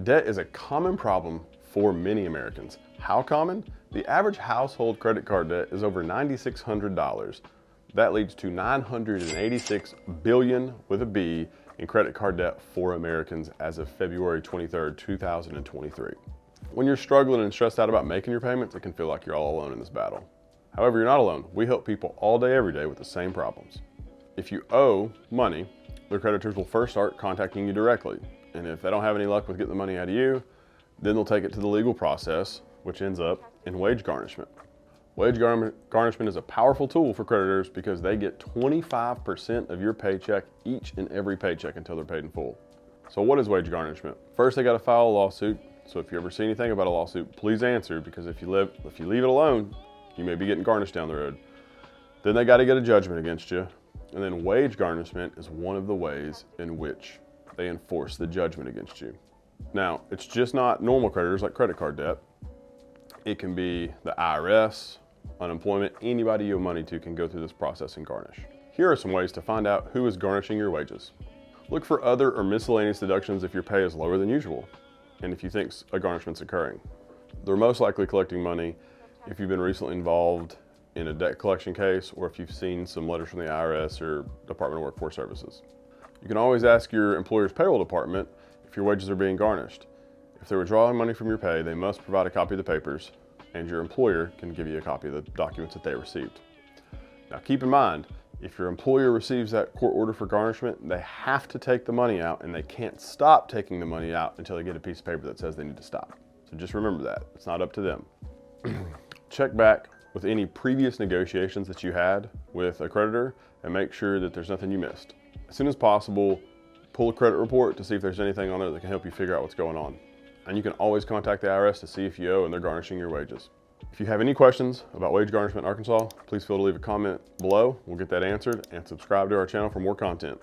Debt is a common problem for many Americans. How common? The average household credit card debt is over $9,600. That leads to $986 billion with a B in credit card debt for Americans as of February 23rd, 2023. When you're struggling and stressed out about making your payments, it can feel like you're all alone in this battle. However, you're not alone. We help people all day, every day with the same problems. If you owe money, their creditors will first start contacting you directly. And if they don't have any luck with getting the money out of you, then they'll take it to the legal process, which ends up in wage garnishment. Wage garnishment is a powerful tool for creditors because they get 25% of your paycheck each and every paycheck until they're paid in full. So what is wage garnishment? First, they got to file a lawsuit. So if you ever see anything about a lawsuit, please answer, because if you leave it alone, you may be getting garnished down the road. Then they got to get a judgment against you. And then wage garnishment is one of the ways in which they enforce the judgment against you. Now, it's just not normal creditors like credit card debt. It can be the IRS, unemployment. Anybody you owe money to can go through this process and garnish. Here are some ways to find out who is garnishing your wages. Look for other or miscellaneous deductions if your pay is lower than usual, and if you think a garnishment's occurring. They're most likely collecting money if you've been recently involved in a debt collection case, or if you've seen some letters from the IRS or Department of Workforce Services. You can always ask your employer's payroll department if your wages are being garnished. If they're withdrawing money from your pay, they must provide a copy of the papers, and your employer can give you a copy of the documents that they received. Now keep in mind, if your employer receives that court order for garnishment, they have to take the money out, and they can't stop taking the money out until they get a piece of paper that says they need to stop. So just remember that, it's not up to them. Check back with any previous negotiations that you had with a creditor and make sure that there's nothing you missed. As soon as possible, pull a credit report to see if there's anything on there that can help you figure out what's going on. And you can always contact the IRS to see if you owe and they're garnishing your wages. If you have any questions about wage garnishment in Arkansas, please feel free to leave a comment below. We'll get that answered, and subscribe to our channel for more content.